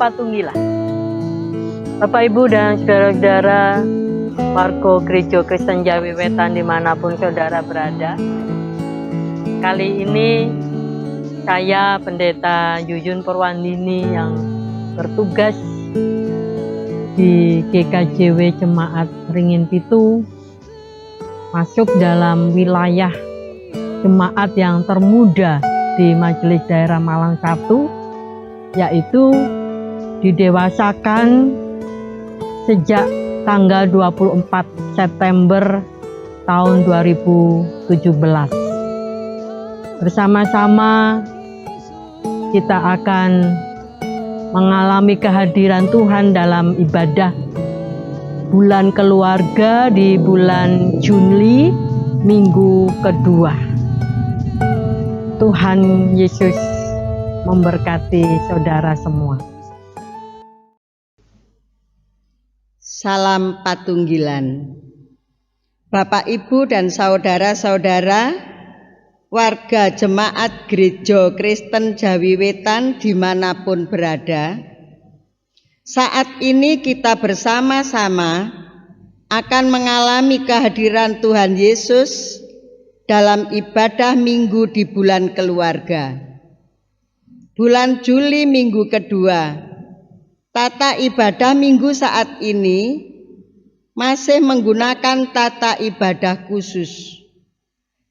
Patunggilan. Bapak, Ibu, dan saudara-saudara Margo Gereja Kristen Jawi Wetan dimanapun saudara berada. Kali ini saya Pendeta Yuyun Purwandini yang bertugas di GKJW Jemaat Ringin Pitu masuk dalam wilayah jemaat yang termuda di Majelis Daerah Malang 1, yaitu didewasakan sejak tanggal 24 September tahun 2017. Bersama-sama kita akan mengalami kehadiran Tuhan dalam ibadah bulan keluarga di bulan Juli, minggu kedua. Tuhan Yesus memberkati saudara semua. Salam Patunggilan. Bapak, Ibu, dan saudara-saudara warga Jemaat Gereja Kristen Jawi Wetan dimanapun berada, saat ini kita bersama-sama akan mengalami kehadiran Tuhan Yesus dalam ibadah minggu di bulan keluarga. Bulan Juli minggu kedua, tata ibadah minggu saat ini masih menggunakan tata ibadah khusus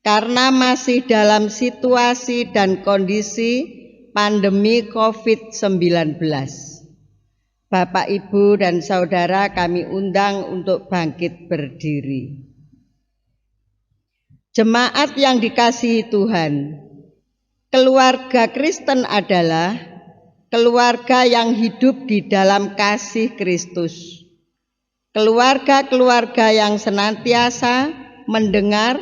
karena masih dalam situasi dan kondisi pandemi COVID-19. Bapak, Ibu, dan saudara kami undang untuk bangkit berdiri. Jemaat yang dikasihi Tuhan, keluarga Kristen adalah keluarga yang hidup di dalam kasih Kristus. Keluarga-keluarga yang senantiasa mendengar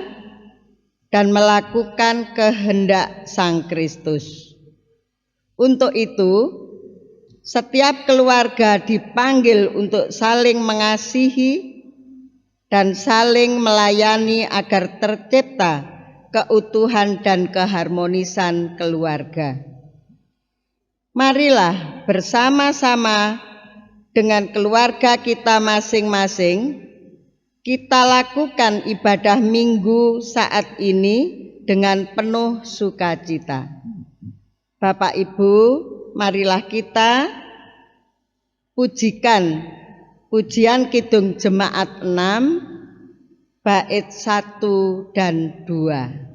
dan melakukan kehendak Sang Kristus. Untuk itu, setiap keluarga dipanggil untuk saling mengasihi dan saling melayani agar tercipta keutuhan dan keharmonisan keluarga. Marilah bersama-sama dengan keluarga kita masing-masing kita lakukan ibadah minggu saat ini dengan penuh sukacita. Bapak, Ibu, marilah kita pujikan pujian Kidung Jemaat 6 bait 1 dan 2.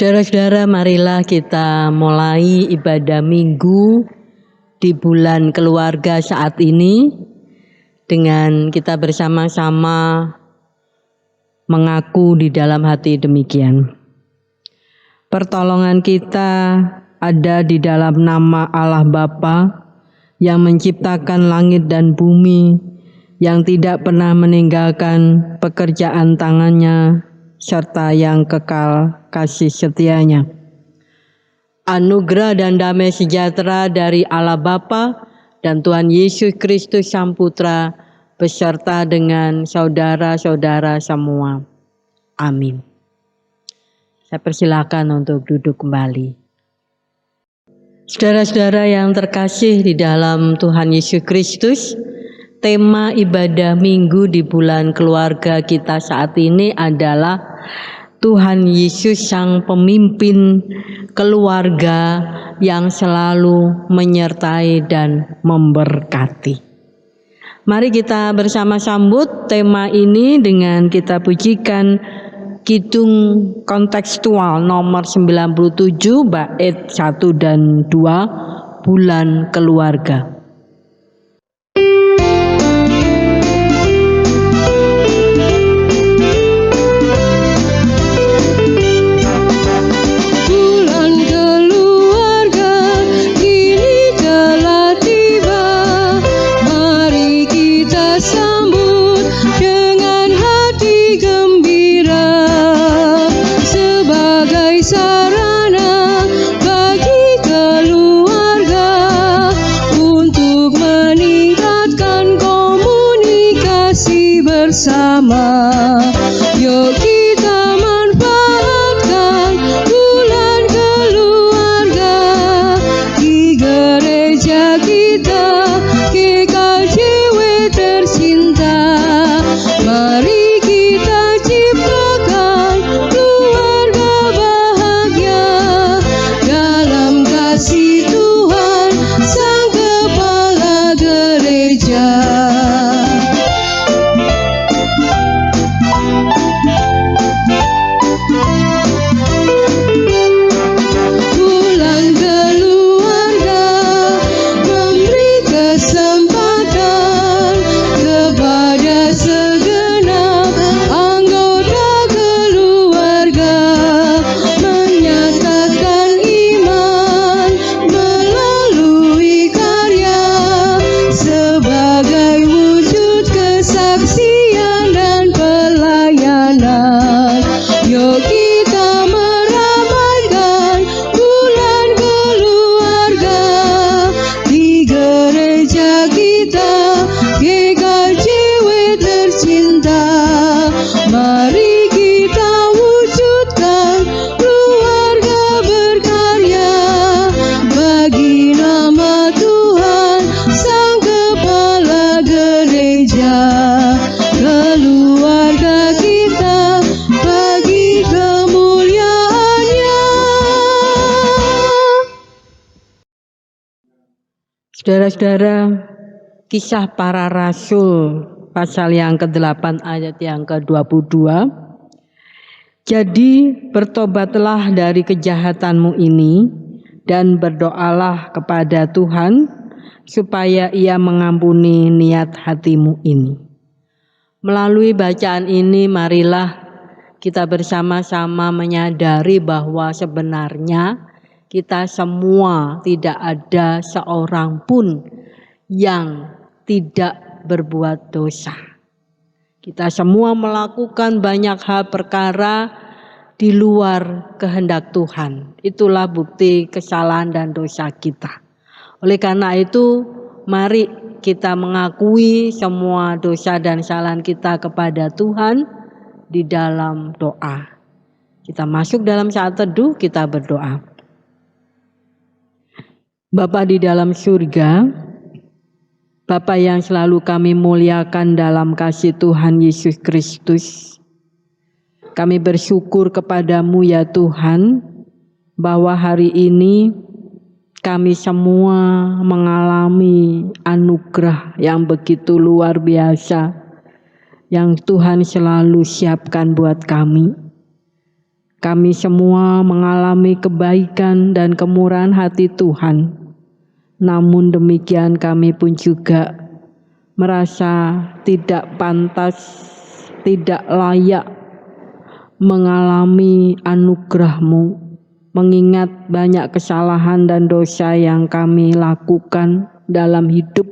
Saudara-saudara, marilah kita mulai ibadah minggu di bulan keluarga saat ini dengan kita bersama-sama mengaku di dalam hati demikian. Pertolongan kita ada di dalam nama Allah Bapa yang menciptakan langit dan bumi, yang tidak pernah meninggalkan pekerjaan tangannya, serta yang kekal kasih setianya. Anugerah dan damai sejahtera dari Allah Bapa dan Tuhan Yesus Kristus Sang Putra beserta dengan saudara-saudara semua. Amin. Saya persilakan untuk duduk kembali. Saudara-saudara yang terkasih di dalam Tuhan Yesus Kristus, tema ibadah minggu di bulan keluarga kita saat ini adalah Tuhan Yesus Sang Pemimpin keluarga yang selalu menyertai dan memberkati. Mari kita bersama sambut tema ini dengan kita pujikan Kidung kontekstual nomor 97 bait 1 dan 2 bulan keluarga. bersama, yuk kita manfaatkan bulan keluarga di gereja kita, GKJW tercinta. Mari kita ciptakan keluarga bahagia dalam kasih Tuhan Sang Kepala Gereja. Saudara-saudara, Kisah Para Rasul pasal yang ke-8 ayat yang ke-22. Jadi bertobatlah dari kejahatanmu ini dan berdoalah kepada Tuhan supaya Ia mengampuni niat hatimu ini. Melalui bacaan ini marilah kita bersama-sama menyadari bahwa sebenarnya kita semua tidak ada seorang pun yang tidak berbuat dosa. Kita semua melakukan banyak hal perkara di luar kehendak Tuhan. Itulah bukti kesalahan dan dosa kita. Oleh karena itu, mari kita mengakui semua dosa dan kesalahan kita kepada Tuhan di dalam doa. Kita masuk dalam saat teduh, kita berdoa. Bapa di dalam surga, Bapa yang selalu kami muliakan dalam kasih Tuhan Yesus Kristus, kami bersyukur kepadamu ya Tuhan, bahwa hari ini kami semua mengalami anugerah yang begitu luar biasa, yang Tuhan selalu siapkan buat kami. Kami semua mengalami kebaikan dan kemurahan hati Tuhan. Namun demikian kami pun juga merasa tidak pantas, tidak layak mengalami anugerah-Mu, mengingat banyak kesalahan dan dosa yang kami lakukan dalam hidup,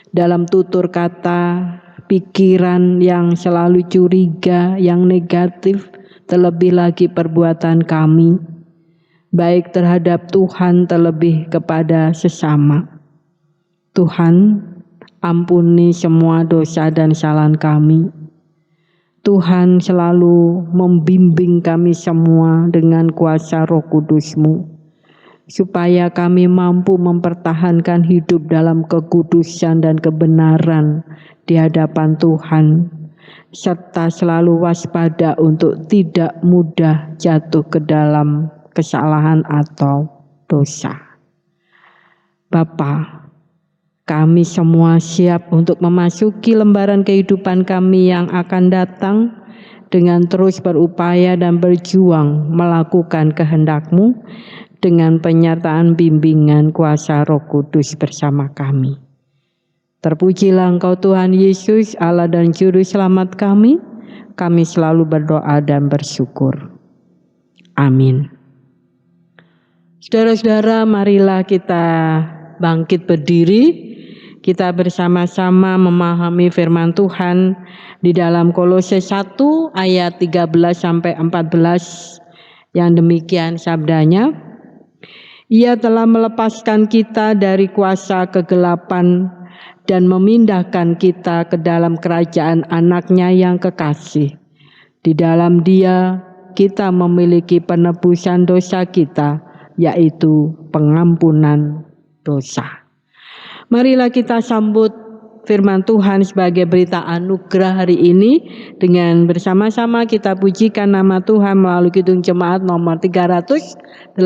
dalam tutur kata, pikiran yang selalu curiga, yang negatif, terlebih lagi perbuatan kami, baik terhadap Tuhan terlebih kepada sesama. Tuhan, ampuni semua dosa dan kesalahan kami. Tuhan selalu membimbing kami semua dengan kuasa Roh Kudus-Mu, supaya kami mampu mempertahankan hidup dalam kekudusan dan kebenaran di hadapan Tuhan, serta selalu waspada untuk tidak mudah jatuh ke dalam kesalahan atau dosa. Bapa, kami semua siap untuk memasuki lembaran kehidupan kami yang akan datang dengan terus berupaya dan berjuang melakukan kehendak-Mu dengan penyertaan bimbingan kuasa Roh Kudus bersama kami. Terpujilah Engkau Tuhan Yesus, Allah dan Juru Selamat kami. Kami selalu berdoa dan bersyukur. Amin. Saudara-saudara, marilah kita bangkit berdiri. Kita bersama-sama memahami firman Tuhan di dalam Kolose 1 ayat 13 sampai 14 yang demikian sabdanya. Ia telah melepaskan kita dari kuasa kegelapan dan memindahkan kita ke dalam kerajaan anaknya yang kekasih. Di dalam Dia kita memiliki penebusan dosa kita, yaitu pengampunan dosa. Marilah kita sambut firman Tuhan sebagai berita anugerah hari ini dengan bersama-sama kita pujikan nama Tuhan melalui Kidung Jemaat nomor 383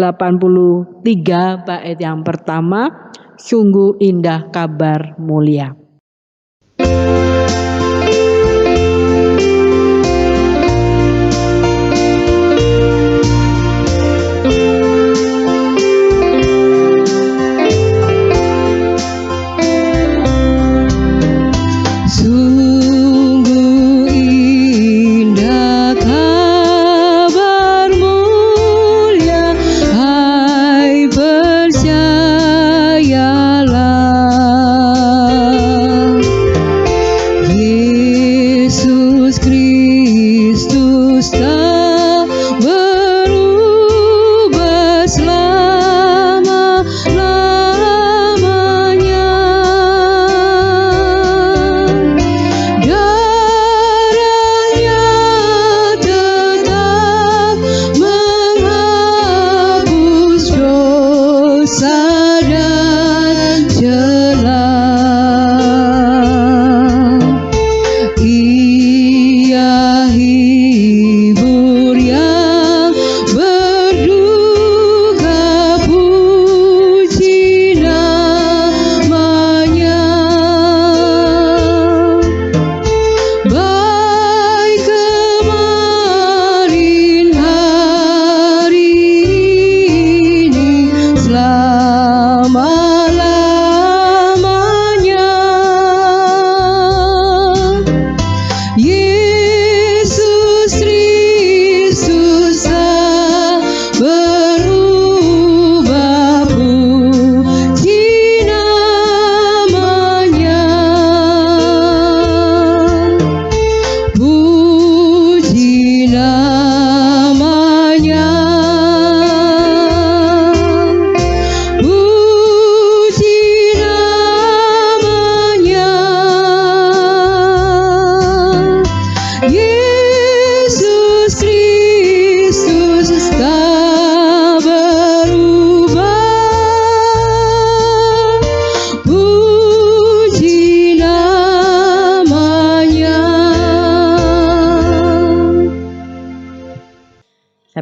bait yang pertama, sungguh indah kabar mulia.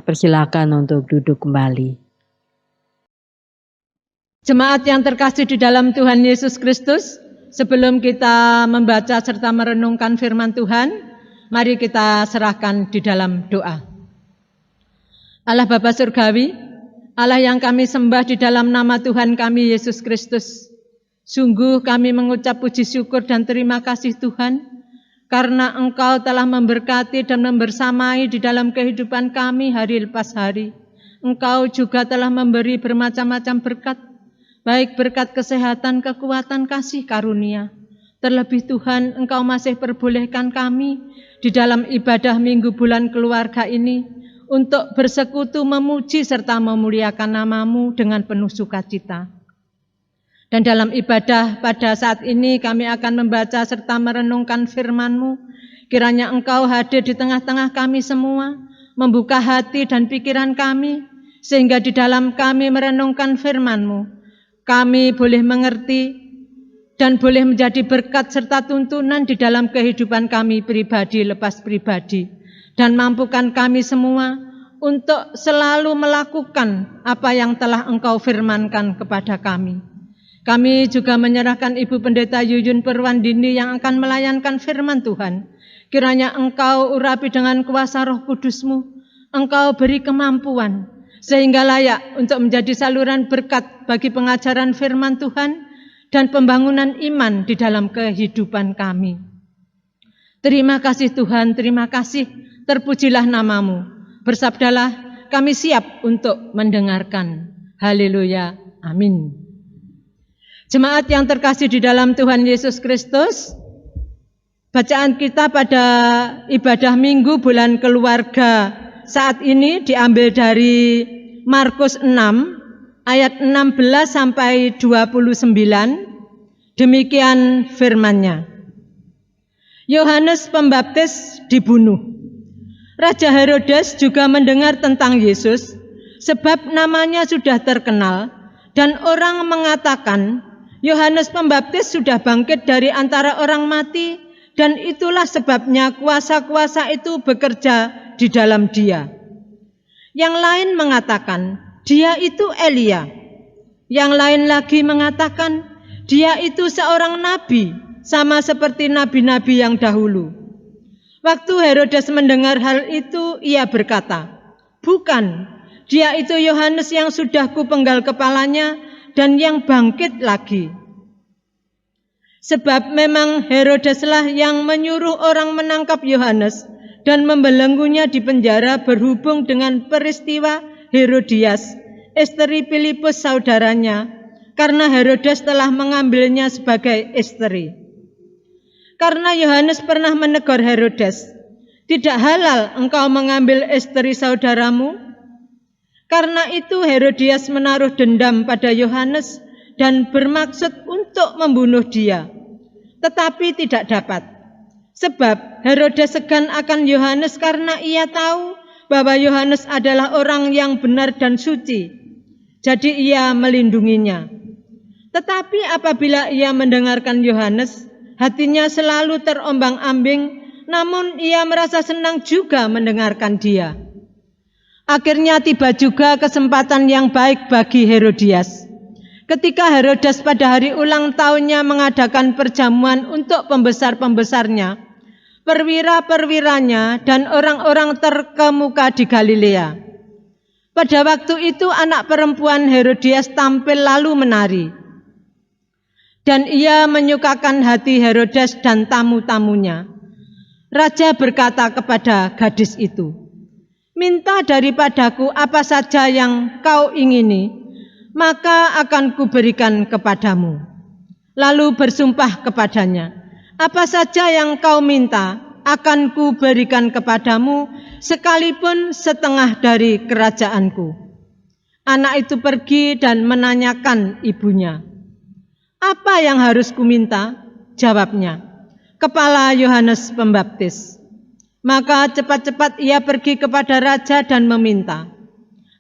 Persilakan untuk duduk kembali. Jemaat yang terkasih di dalam Tuhan Yesus Kristus, sebelum kita membaca serta merenungkan firman Tuhan, mari kita serahkan di dalam doa. Allah Bapa Surgawi, Allah yang kami sembah di dalam nama Tuhan kami Yesus Kristus, sungguh kami mengucap puji syukur dan terima kasih Tuhan, karena Engkau telah memberkati dan membersamai di dalam kehidupan kami hari lepas hari. Engkau juga telah memberi bermacam-macam berkat, baik berkat kesehatan, kekuatan, kasih karunia. Terlebih Tuhan, Engkau masih perbolehkan kami di dalam ibadah minggu bulan keluarga ini untuk bersekutu memuji serta memuliakan nama-Mu dengan penuh sukacita. Dan dalam ibadah pada saat ini kami akan membaca serta merenungkan firman-Mu. Kiranya Engkau hadir di tengah-tengah kami semua, membuka hati dan pikiran kami, sehingga di dalam kami merenungkan firman-Mu, kami boleh mengerti dan boleh menjadi berkat serta tuntunan di dalam kehidupan kami pribadi lepas pribadi. Dan mampukan kami semua untuk selalu melakukan apa yang telah Engkau firmankan kepada kami. Kami juga menyerahkan Ibu Pendeta Yuyun Purwandini yang akan melayankan firman Tuhan. Kiranya Engkau urapi dengan kuasa Roh Kudus-Mu, Engkau beri kemampuan, sehingga layak untuk menjadi saluran berkat bagi pengajaran firman Tuhan dan pembangunan iman di dalam kehidupan kami. Terima kasih Tuhan, terima kasih, terpujilah nama-Mu. Bersabdalah, kami siap untuk mendengarkan. Haleluya, amin. Jemaat yang terkasih di dalam Tuhan Yesus Kristus, bacaan kita pada ibadah Minggu bulan keluarga saat ini diambil dari Markus 6 ayat 16 sampai 29. Demikian firman-Nya. Yohanes Pembaptis dibunuh. Raja Herodes juga mendengar tentang Yesus, sebab namanya sudah terkenal, dan orang mengatakan Yohanes Pembaptis sudah bangkit dari antara orang mati, dan itulah sebabnya kuasa-kuasa itu bekerja di dalam dia. Yang lain mengatakan, dia itu Elia. Yang lain lagi mengatakan, dia itu seorang nabi, sama seperti nabi-nabi yang dahulu. Waktu Herodes mendengar hal itu, ia berkata, bukan, dia itu Yohanes yang sudah kupenggal kepalanya dan yang bangkit lagi. Sebab memang Herodeslah yang menyuruh orang menangkap Yohanes dan membelenggunya di penjara berhubung dengan peristiwa Herodias, istri Filipus saudaranya, karena Herodes telah mengambilnya sebagai istri. Karena Yohanes pernah menegur Herodes, tidak halal engkau mengambil istri saudaramu. Karena itu Herodias menaruh dendam pada Yohanes dan bermaksud untuk membunuh dia, tetapi tidak dapat. Sebab Herodes segan akan Yohanes karena ia tahu bahwa Yohanes adalah orang yang benar dan suci. Jadi ia melindunginya. Tetapi apabila ia mendengarkan Yohanes, hatinya selalu terombang-ambing, namun ia merasa senang juga mendengarkan dia. Akhirnya tiba juga kesempatan yang baik bagi Herodias. Ketika Herodes pada hari ulang tahunnya mengadakan perjamuan untuk pembesar-pembesarnya, perwira-perwiranya, dan orang-orang terkemuka di Galilea. Pada waktu itu anak perempuan Herodias tampil lalu menari. Dan ia menyukakan hati Herodes dan tamu-tamunya. Raja berkata kepada gadis itu, minta daripadaku apa saja yang kau ingini, maka akan kuberikan kepadamu. Lalu bersumpah kepadanya, apa saja yang kau minta akan kuberikan kepadamu, sekalipun setengah dari kerajaanku. Anak itu pergi dan menanyakan ibunya, apa yang harus kuminta? Jawabnya, kepala Yohanes Pembaptis. Maka cepat-cepat ia pergi kepada raja dan meminta,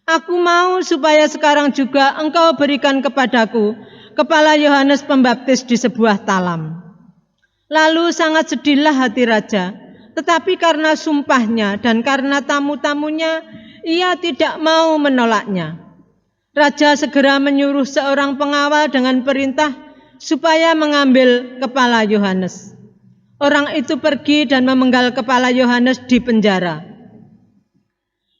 aku mau supaya sekarang juga engkau berikan kepadaku kepala Yohanes Pembaptis di sebuah talam. Lalu sangat sedihlah hati raja, tetapi karena sumpahnya dan karena tamu-tamunya, ia tidak mau menolaknya. Raja segera menyuruh seorang pengawal dengan perintah supaya mengambil kepala Yohanes. Orang itu pergi dan memenggal kepala Yohanes di penjara.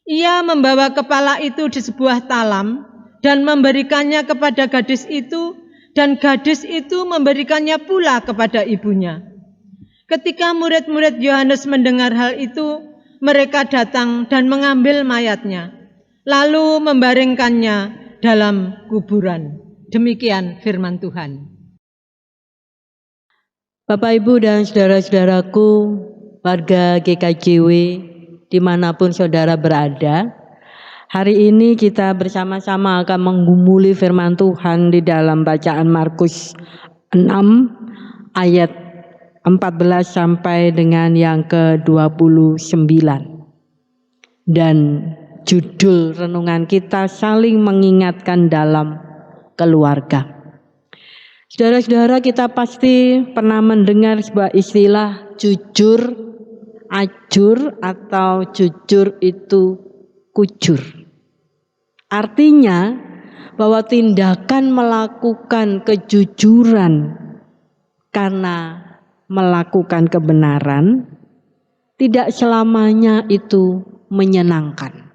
Ia membawa kepala itu di sebuah talam dan memberikannya kepada gadis itu, dan gadis itu memberikannya pula kepada ibunya. Ketika murid-murid Yohanes mendengar hal itu, mereka datang dan mengambil mayatnya, lalu membaringkannya dalam kuburan. Demikian firman Tuhan. Bapak, Ibu, dan saudara-saudaraku, warga GKJW dimanapun saudara berada, Hari ini kita bersama-sama akan menggumuli firman Tuhan di dalam bacaan Markus 6 ayat 14 sampai dengan yang ke-29. Dan judul renungan kita saling mengingatkan dalam keluarga. Saudara-saudara, kita pasti pernah mendengar sebuah istilah jujur ajur atau jujur itu kujur. Artinya bahwa tindakan melakukan kejujuran karena melakukan kebenaran tidak selamanya itu menyenangkan.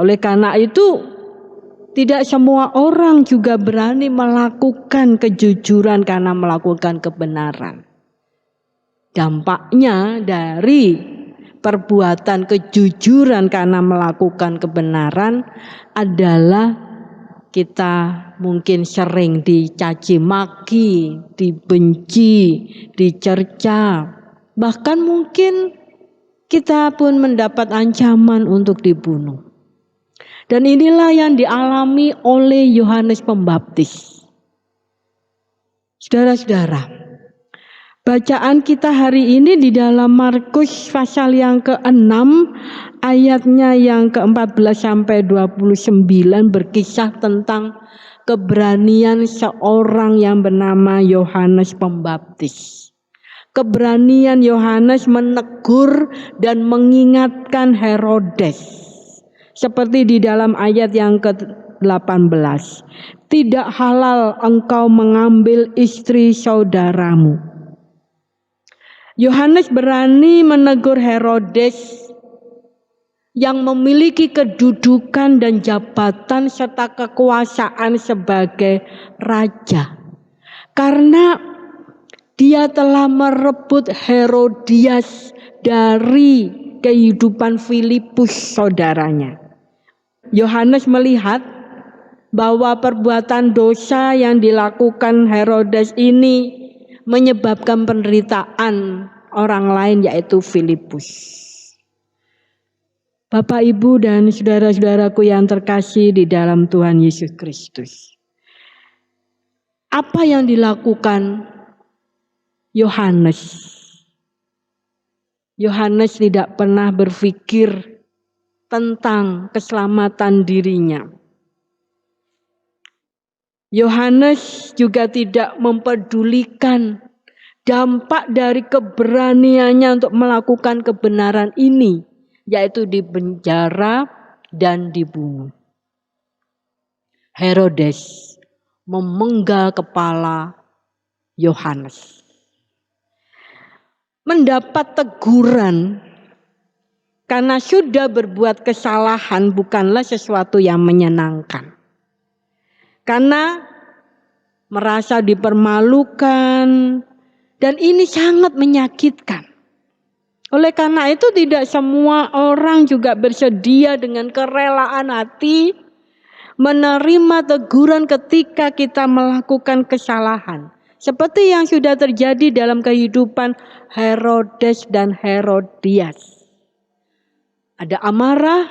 Oleh karena itu tidak semua orang juga berani melakukan kejujuran karena melakukan kebenaran. Dampaknya dari perbuatan kejujuran karena melakukan kebenaran adalah kita mungkin sering dicaci maki, dibenci, dicerca, bahkan mungkin kita pun mendapat ancaman untuk dibunuh. Dan inilah yang dialami oleh Yohanes Pembaptis. Saudara-saudara, bacaan kita hari ini di dalam Markus pasal yang ke-6 ayatnya yang ke-14 sampai 29 berkisah tentang keberanian seorang yang bernama Yohanes Pembaptis. Keberanian Yohanes menegur dan mengingatkan Herodes. Seperti di dalam ayat yang ke-18. Tidak halal engkau mengambil istri saudaramu. Yohanes berani menegur Herodes yang memiliki kedudukan dan jabatan serta kekuasaan sebagai raja. Karena dia telah merebut Herodias dari kehidupan Filipus saudaranya. Yohanes melihat bahwa perbuatan dosa yang dilakukan Herodes ini menyebabkan penderitaan orang lain yaitu Filipus. Bapak, Ibu, dan saudara-saudaraku yang terkasih di dalam Tuhan Yesus Kristus. Apa yang dilakukan Yohanes? Yohanes tidak pernah berpikir tentang keselamatan dirinya. Yohanes juga tidak mempedulikan dampak dari keberaniannya untuk melakukan kebenaran ini, yaitu dipenjara dan dibunuh. Herodes memenggal kepala Yohanes. Mendapat teguran karena sudah berbuat kesalahan bukanlah sesuatu yang menyenangkan. Karena merasa dipermalukan dan ini sangat menyakitkan. Oleh karena itu tidak semua orang juga bersedia dengan kerelaan hati menerima teguran ketika kita melakukan kesalahan. Seperti yang sudah terjadi dalam kehidupan Herodes dan Herodias. Ada amarah,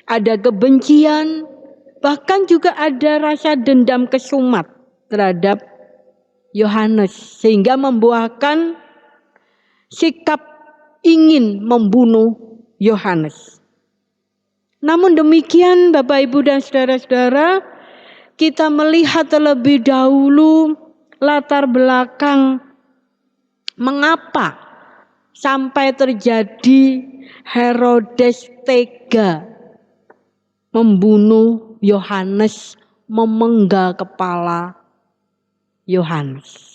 ada kebencian, bahkan juga ada rasa dendam kesumat terhadap Yohanes. Sehingga membuahkan sikap ingin membunuh Yohanes. Namun demikian Bapak, Ibu, dan saudara-saudara, kita melihat terlebih dahulu latar belakang mengapa sampai terjadi Herodes tega membunuh Yohanes, memenggal kepala Yohanes.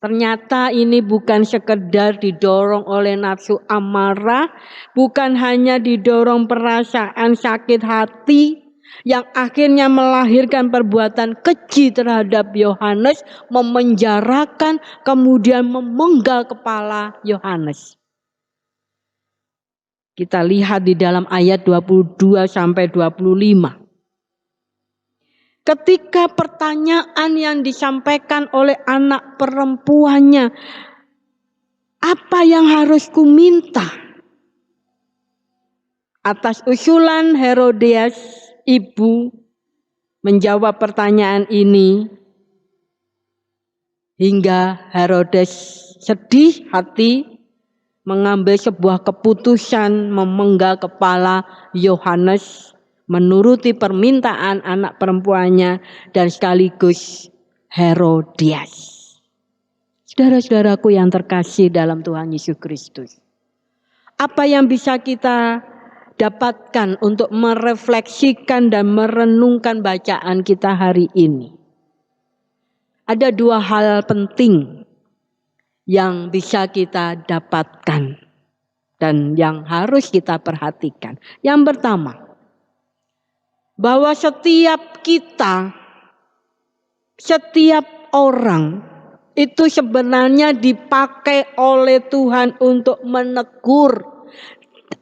Ternyata ini bukan sekedar didorong oleh nafsu amarah, bukan hanya didorong perasaan sakit hati yang akhirnya melahirkan perbuatan keji terhadap Yohanes, memenjarakan, kemudian memenggal kepala Yohanes. Kita lihat di dalam ayat 22 sampai 25. Ketika pertanyaan yang disampaikan oleh anak perempuannya, apa yang harus ku minta Atas usulan Herodias, ibu menjawab pertanyaan ini hingga Herodes sedih hati mengambil sebuah keputusan memenggal kepala Yohanes menuruti permintaan anak perempuannya dan sekaligus Herodias. Saudara-saudaraku yang terkasih dalam Tuhan Yesus Kristus, apa yang bisa kita dapatkan untuk merefleksikan dan merenungkan bacaan kita hari ini? Ada dua hal penting yang bisa kita dapatkan dan yang harus kita perhatikan. Yang pertama, bahwa setiap kita, setiap orang itu sebenarnya dipakai oleh Tuhan untuk menegur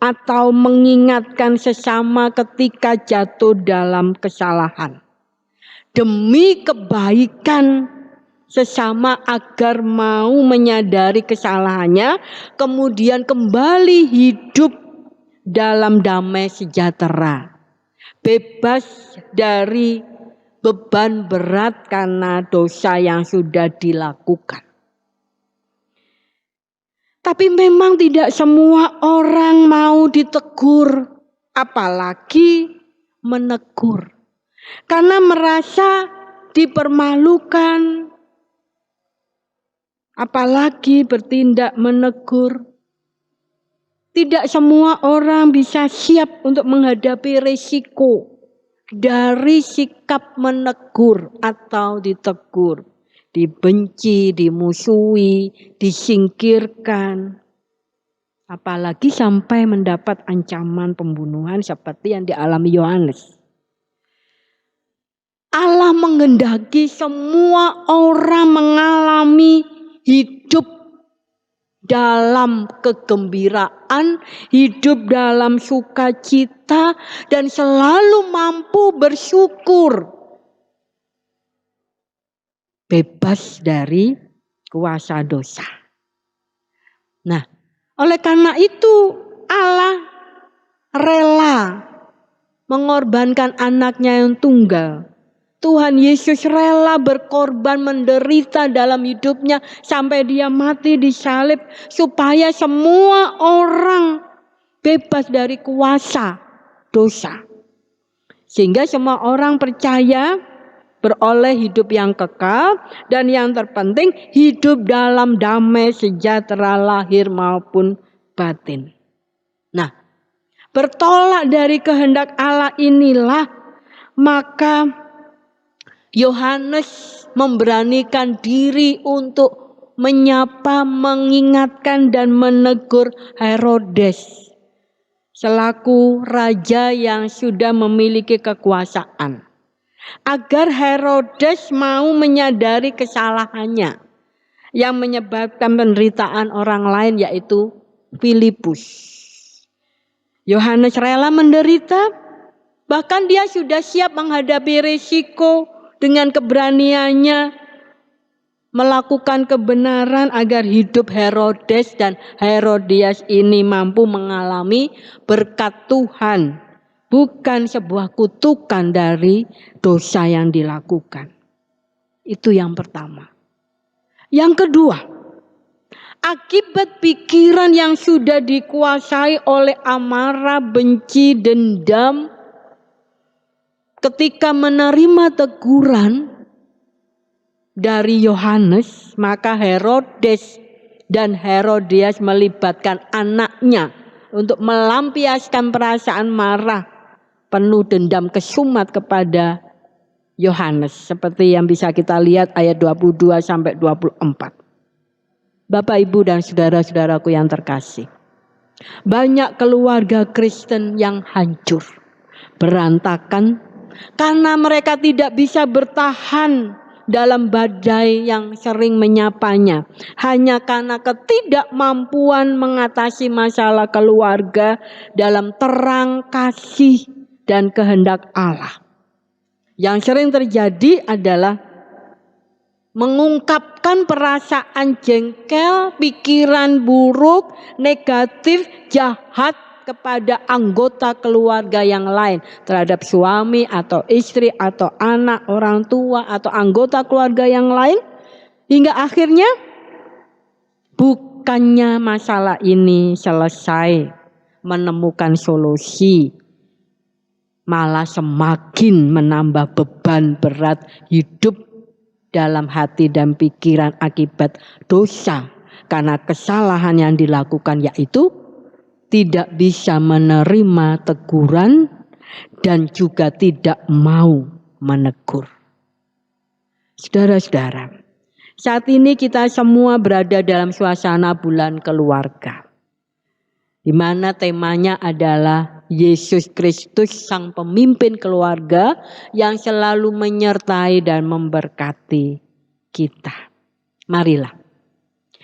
atau mengingatkan sesama ketika jatuh dalam kesalahan. Demi kebaikan sesama agar mau menyadari kesalahannya, kemudian kembali hidup dalam damai sejahtera. Bebas dari beban berat karena dosa yang sudah dilakukan. Tapi memang tidak semua orang mau ditegur, apalagi menegur. Karena merasa dipermalukan, apalagi bertindak menegur. Tidak semua orang bisa siap untuk menghadapi risiko dari sikap menegur atau ditegur. Dibenci, dimusuhi, disingkirkan. Apalagi sampai mendapat ancaman pembunuhan seperti yang dialami Yohanes. Allah menghendaki semua orang mengalami hidup dalam kegembiraan, hidup dalam sukacita, dan selalu mampu bersyukur. Bebas dari kuasa dosa. Nah, oleh karena itu Allah rela mengorbankan anaknya yang tunggal. Tuhan Yesus rela berkorban menderita dalam hidupnya sampai dia mati disalib supaya semua orang bebas dari kuasa dosa. Sehingga semua orang percaya beroleh hidup yang kekal, dan yang terpenting hidup dalam damai sejahtera lahir maupun batin. Nah, bertolak dari kehendak Allah inilah maka Yohanes memberanikan diri untuk menyapa, mengingatkan dan menegur Herodes selaku raja yang sudah memiliki kekuasaan. Agar Herodes mau menyadari kesalahannya yang menyebabkan penderitaan orang lain, yaitu Filipus. Yohanes rela menderita, bahkan dia sudah siap menghadapi risiko dengan keberaniannya melakukan kebenaran agar hidup Herodes dan Herodias ini mampu mengalami berkat Tuhan. Bukan sebuah kutukan dari dosa yang dilakukan. Itu yang pertama. Yang kedua, akibat pikiran yang sudah dikuasai oleh amarah, benci, dendam, ketika menerima teguran dari Yohanes, maka Herodes dan Herodias melibatkan anaknya untuk melampiaskan perasaan marah penuh dendam kesumat kepada Yohanes, seperti yang bisa kita lihat ayat 22 sampai 24. Bapak, Ibu dan saudara-saudaraku yang terkasih, banyak keluarga Kristen yang hancur, berantakan karena mereka tidak bisa bertahan dalam badai yang sering menyapanya, hanya karena ketidakmampuan mengatasi masalah keluarga dalam terang kasih dan kehendak Allah. Yang sering terjadi adalah mengungkapkan perasaan jengkel, pikiran buruk, negatif, jahat kepada anggota keluarga yang lain, terhadap suami atau istri atau anak, orang tua atau anggota keluarga yang lain, hingga akhirnya bukannya masalah ini selesai menemukan solusi, malah semakin menambah beban berat hidup dalam hati dan pikiran akibat dosa. Karena kesalahan yang dilakukan yaitu tidak bisa menerima teguran dan juga tidak mau menegur. Saudara-saudara, saat ini kita semua berada dalam suasana bulan keluarga, di mana temanya adalah Yesus Kristus sang pemimpin keluarga yang selalu menyertai dan memberkati kita. Marilah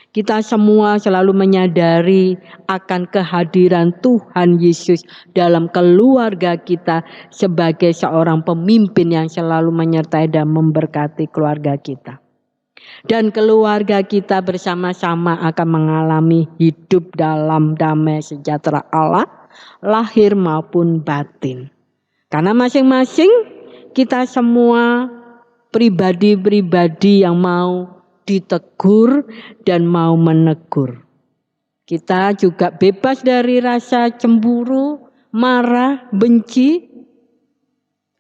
kita semua selalu menyadari akan kehadiran Tuhan Yesus dalam keluarga kita sebagai seorang pemimpin yang selalu menyertai dan memberkati keluarga kita. Dan keluarga kita bersama-sama akan mengalami hidup dalam damai sejahtera Allah, lahir maupun batin. Karena masing-masing kita semua pribadi-pribadi yang mau ditegur dan mau menegur. Kita juga bebas dari rasa cemburu, marah, benci,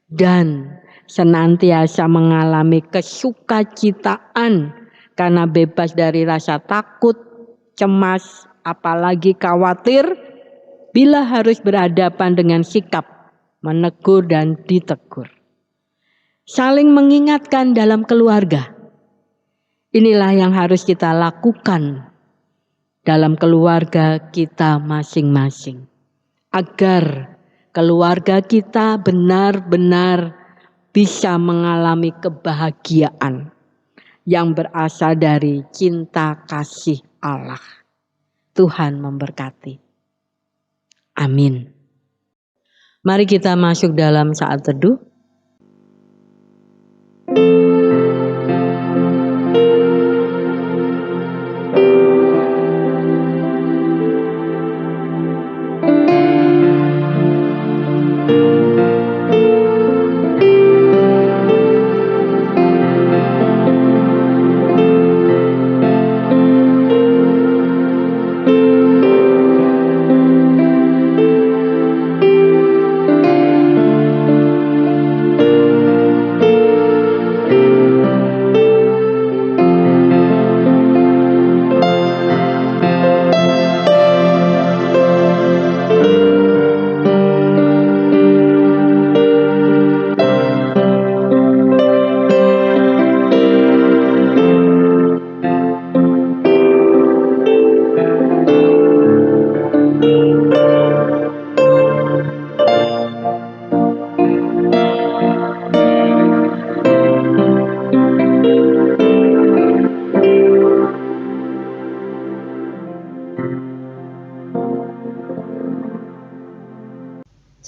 dan senantiasa mengalami kesukacitaan karena bebas dari rasa takut, cemas, apalagi khawatir bila harus berhadapan dengan sikap menegur dan ditegur. Saling mengingatkan dalam keluarga. Inilah yang harus kita lakukan dalam keluarga kita masing-masing. Agar keluarga kita benar-benar bisa mengalami kebahagiaan yang berasal dari cinta kasih Allah. Tuhan memberkati. Amin. Mari kita masuk dalam saat teduh.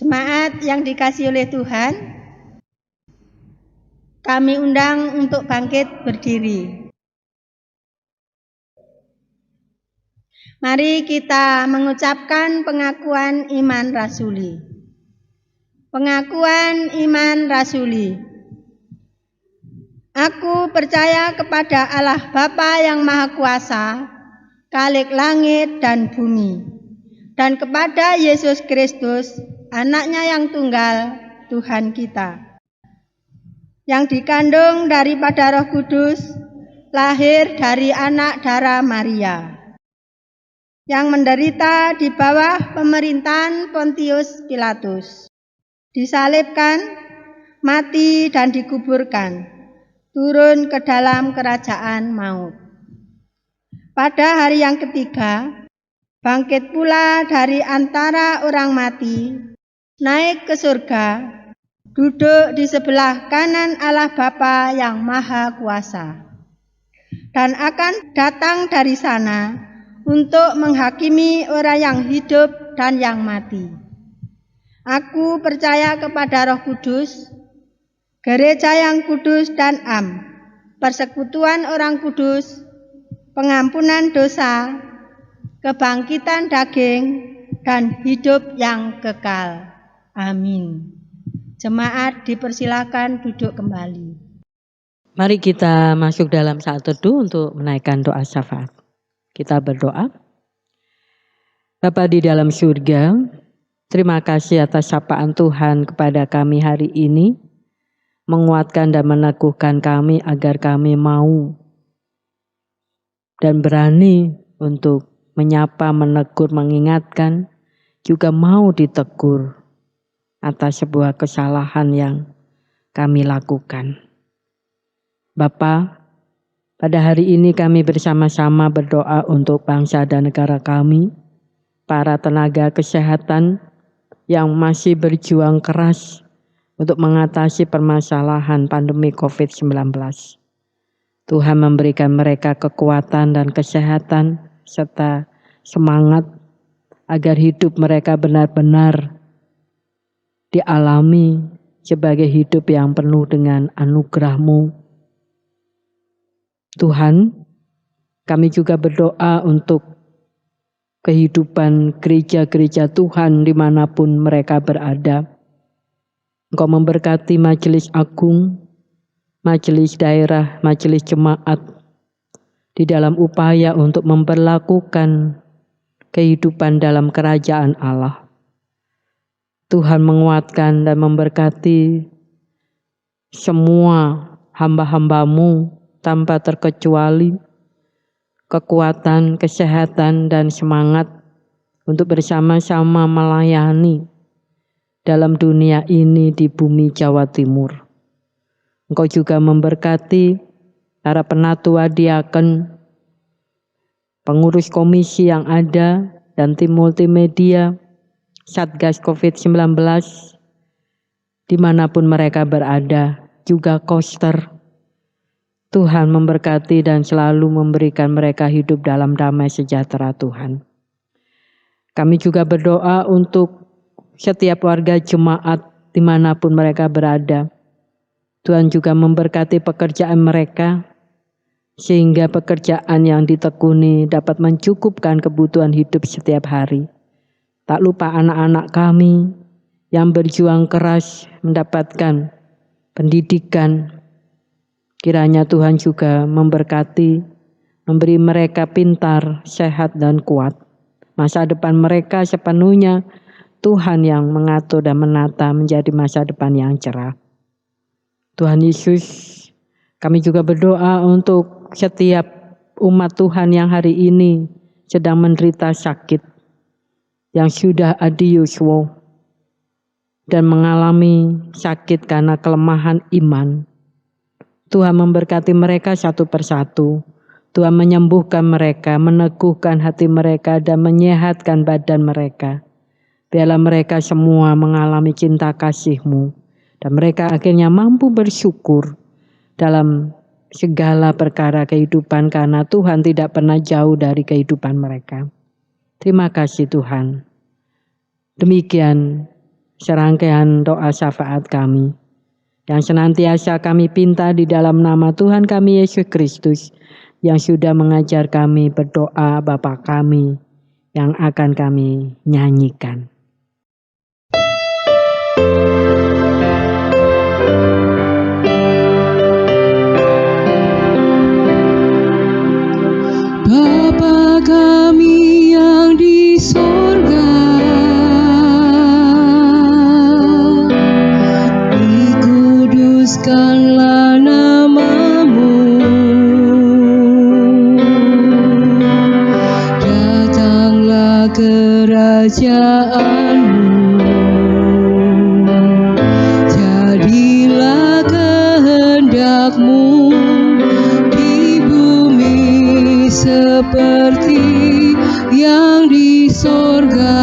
Jemaat yang dikasihi oleh Tuhan, kami undang untuk bangkit berdiri. Mari kita mengucapkan pengakuan iman rasuli. Pengakuan iman rasuli. Aku percaya kepada Allah Bapa yang Maha Kuasa, Khalik langit dan bumi, dan kepada Yesus Kristus, Anaknya yang tunggal, Tuhan kita, yang dikandung daripada Roh Kudus, lahir dari anak darah Maria, yang menderita di bawah pemerintahan Pontius Pilatus, disalibkan, mati dan dikuburkan, turun ke dalam kerajaan maut. Pada hari yang ketiga, bangkit pula dari antara orang mati, naik ke surga, duduk di sebelah kanan Allah Bapa yang Maha Kuasa, dan akan datang dari sana untuk menghakimi orang yang hidup dan yang mati. Aku percaya kepada Roh Kudus, gereja yang kudus dan am, persekutuan orang kudus, pengampunan dosa, kebangkitan daging, dan hidup yang kekal. Amin. Jemaat dipersilakan duduk kembali. Mari kita masuk dalam saat teduh untuk menaikkan doa syafaat. Kita berdoa. Bapa di dalam surga, terima kasih atas sapaan Tuhan kepada kami hari ini, menguatkan dan meneguhkan kami agar kami mau dan berani untuk menyapa, menegur, mengingatkan, juga mau ditegur atas sebuah kesalahan yang kami lakukan. Bapa, pada hari ini kami bersama-sama berdoa untuk bangsa dan negara kami, para tenaga kesehatan yang masih berjuang keras untuk mengatasi permasalahan pandemi COVID-19. Tuhan memberikan mereka kekuatan dan kesehatan serta semangat agar hidup mereka benar-benar dialami sebagai hidup yang penuh dengan anugerah-Mu. Tuhan, kami juga berdoa untuk kehidupan gereja-gereja Tuhan dimanapun mereka berada. Engkau memberkati majelis agung, majelis daerah, majelis jemaat di dalam upaya untuk memperlakukan kehidupan dalam kerajaan Allah. Tuhan menguatkan dan memberkati semua hamba-hamba-Mu tanpa terkecuali, kekuatan, kesehatan, dan semangat untuk bersama-sama melayani dalam dunia ini di bumi Jawa Timur. Engkau juga memberkati para penatua diaken, pengurus komisi yang ada, dan tim multimedia, Satgas COVID-19, dimanapun mereka berada, juga koster. Tuhan memberkati dan selalu memberikan mereka hidup dalam damai sejahtera Tuhan. Kami juga berdoa untuk setiap warga jemaat dimanapun mereka berada. Tuhan juga memberkati pekerjaan mereka, sehingga pekerjaan yang ditekuni dapat mencukupkan kebutuhan hidup setiap hari. Tak lupa anak-anak kami yang berjuang keras mendapatkan pendidikan. Kiranya Tuhan juga memberkati, memberi mereka pintar, sehat, dan kuat. Masa depan mereka sepenuhnya Tuhan yang mengatur dan menata menjadi masa depan yang cerah. Tuhan Yesus, kami juga berdoa untuk setiap umat Tuhan yang hari ini sedang menderita sakit, yang sudah adiuswo dan mengalami sakit karena kelemahan iman. Tuhan memberkati mereka satu persatu. Tuhan menyembuhkan mereka, meneguhkan hati mereka, dan menyehatkan badan mereka. Biarlah mereka semua mengalami cinta kasih-Mu, dan mereka akhirnya mampu bersyukur dalam segala perkara kehidupan, karena Tuhan tidak pernah jauh dari kehidupan mereka. Terima kasih Tuhan. Demikian serangkaian doa syafaat kami yang senantiasa kami pinta di dalam nama Tuhan kami Yesus Kristus yang sudah mengajar kami berdoa Bapa kami yang akan kami nyanyikan. Bapa kami yang di sorga, dikuduskanlah nama-Mu, datanglah kerajaan-Mu, jadilah kehendak-Mu di bumi seperti yang di sorga.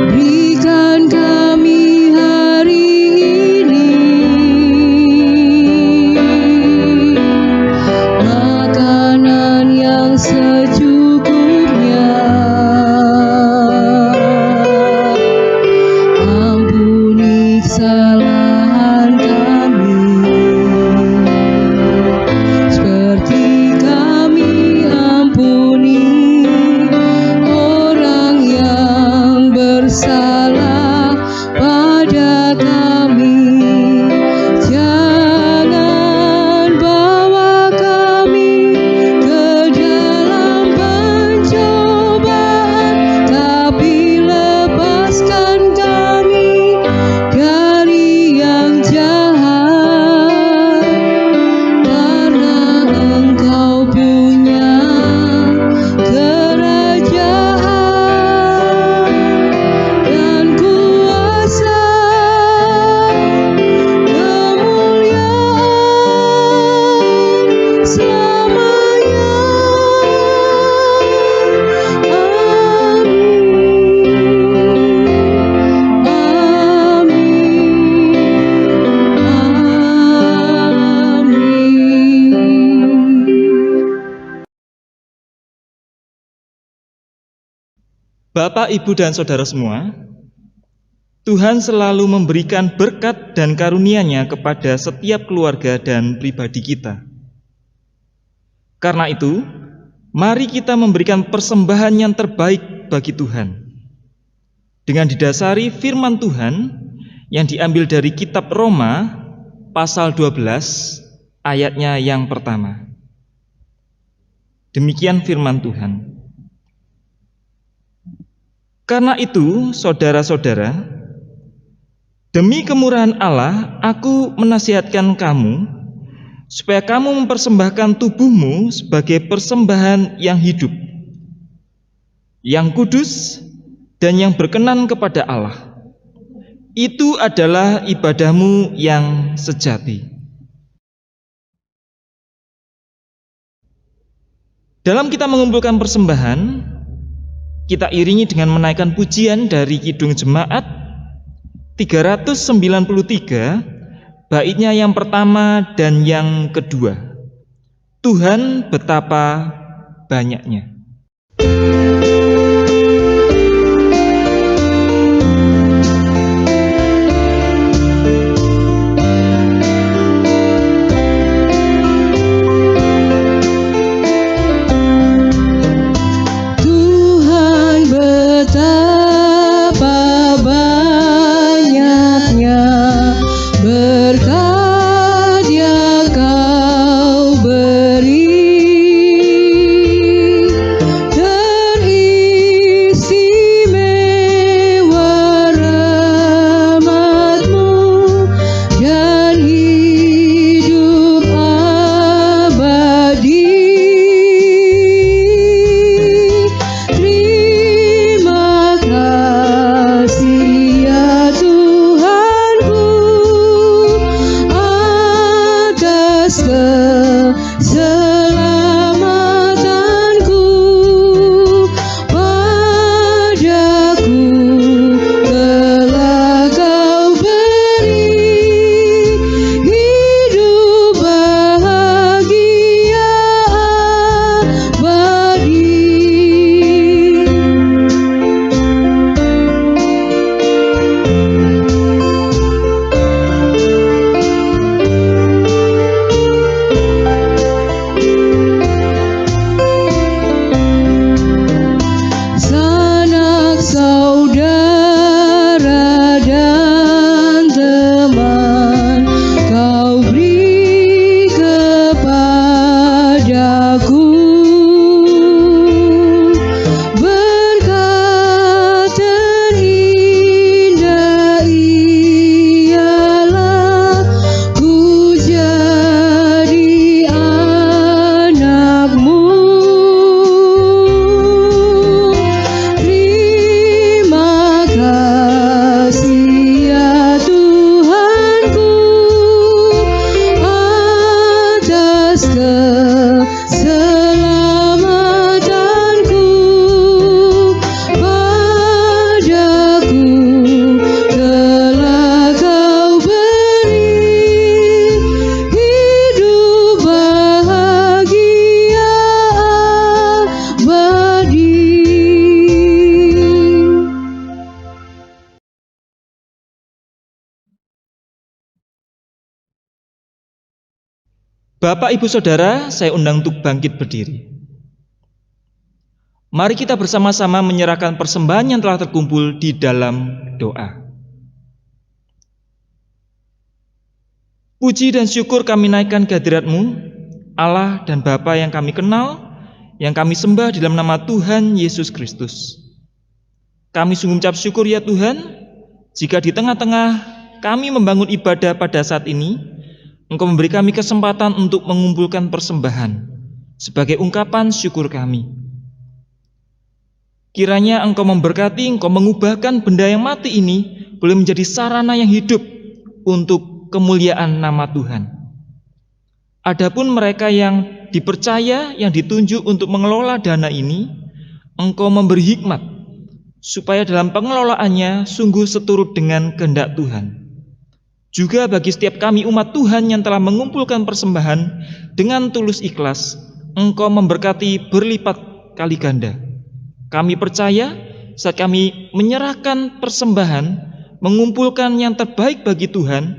Berikan kami hari ini makanan yang secukupnya. Ampuni kesalahan kami seperti kami ampuni Bapak, Ibu, dan saudara semua, Tuhan selalu memberikan berkat dan karunia-Nya kepada setiap keluarga dan pribadi kita. Karena itu, mari kita memberikan persembahan yang terbaik bagi Tuhan dengan didasari firman Tuhan yang diambil dari kitab Roma pasal 12 ayatnya yang pertama. Demikian firman Tuhan. Karena itu, saudara-saudara, demi kemurahan Allah, aku menasihatkan kamu supaya kamu mempersembahkan tubuhmu sebagai persembahan yang hidup, yang kudus, dan yang berkenan kepada Allah. Itu adalah ibadahmu yang sejati. Dalam kita mengumpulkan persembahan, kita iringi dengan menaikkan pujian dari Kidung Jemaat 393, baitnya yang pertama dan yang kedua. Tuhan betapa banyaknya. Bapak, Ibu, Saudara, saya undang untuk bangkit berdiri. Mari kita bersama-sama menyerahkan persembahan yang telah terkumpul di dalam doa. Puji dan syukur kami naikkan kehadirat-Mu, Allah dan Bapa yang kami kenal, yang kami sembah di dalam nama Tuhan Yesus Kristus. Kami sungguh mengucap syukur ya Tuhan, jika di tengah-tengah kami membangun ibadah pada saat ini, Engkau memberi kami kesempatan untuk mengumpulkan persembahan sebagai ungkapan syukur kami. Kiranya Engkau memberkati, Engkau mengubahkan benda yang mati ini boleh menjadi sarana yang hidup untuk kemuliaan nama Tuhan. Adapun mereka yang dipercaya, yang ditunjuk untuk mengelola dana ini, Engkau memberi hikmat supaya dalam pengelolaannya sungguh seturut dengan kehendak Tuhan. Juga bagi setiap kami umat Tuhan yang telah mengumpulkan persembahan dengan tulus ikhlas, Engkau memberkati berlipat kali ganda. Kami percaya saat kami menyerahkan persembahan, mengumpulkan yang terbaik bagi Tuhan,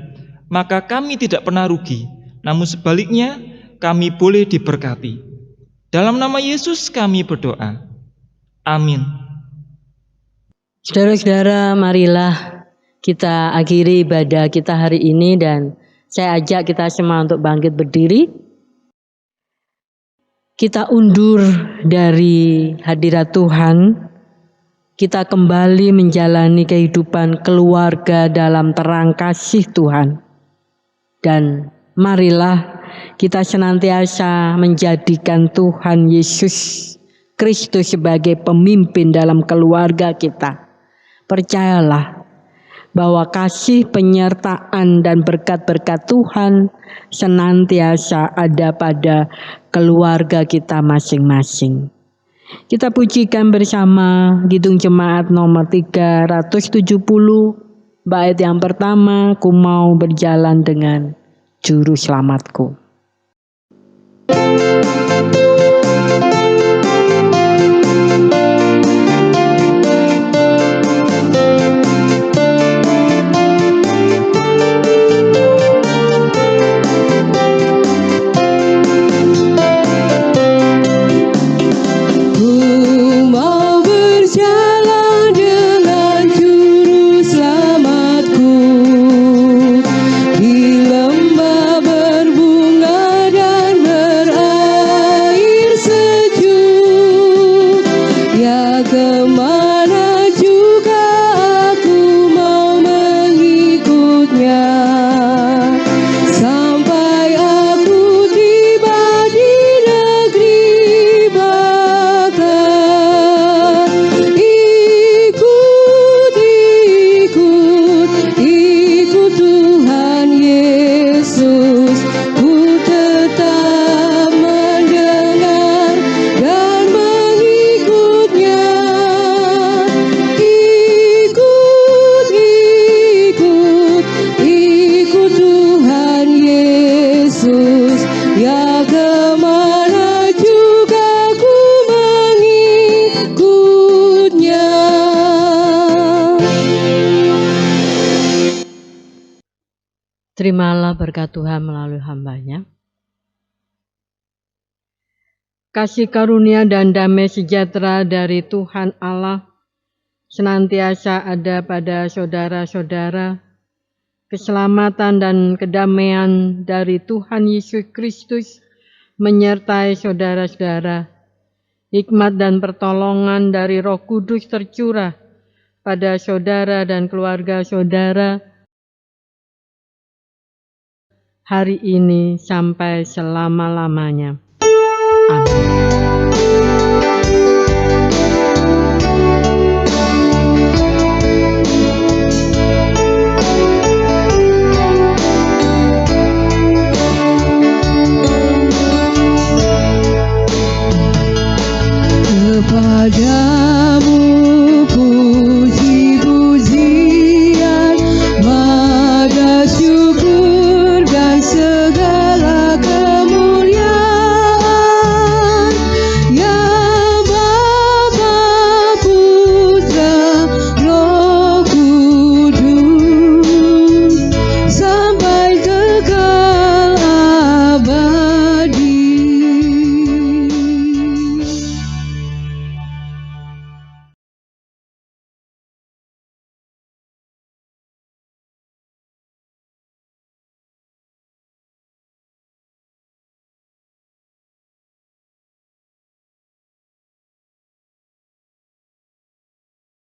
maka kami tidak pernah rugi, namun sebaliknya kami boleh diberkati. Dalam nama Yesus kami berdoa. Amin. Saudara-saudara, marilah kita akhiri ibadah kita hari ini dan saya ajak kita semua untuk bangkit berdiri. Kita undur dari hadirat Tuhan, kita kembali menjalani kehidupan keluarga dalam terang kasih Tuhan. Dan marilah kita senantiasa menjadikan Tuhan Yesus Kristus sebagai pemimpin dalam keluarga kita. Percayalah bahwa kasih, penyertaan, dan berkat-berkat Tuhan senantiasa ada pada keluarga kita masing-masing. Kita pujikan bersama Kidung Jemaat nomor 370, bait yang pertama, ku mau berjalan dengan juru selamatku. Terimalah berkat Tuhan melalui hamba-Nya. Kasih karunia dan damai sejahtera dari Tuhan Allah senantiasa ada pada saudara-saudara. Keselamatan dan kedamaian dari Tuhan Yesus Kristus menyertai saudara-saudara. Hikmat dan pertolongan dari Roh Kudus tercurah pada saudara dan keluarga saudara hari ini sampai selama-lamanya. Amin.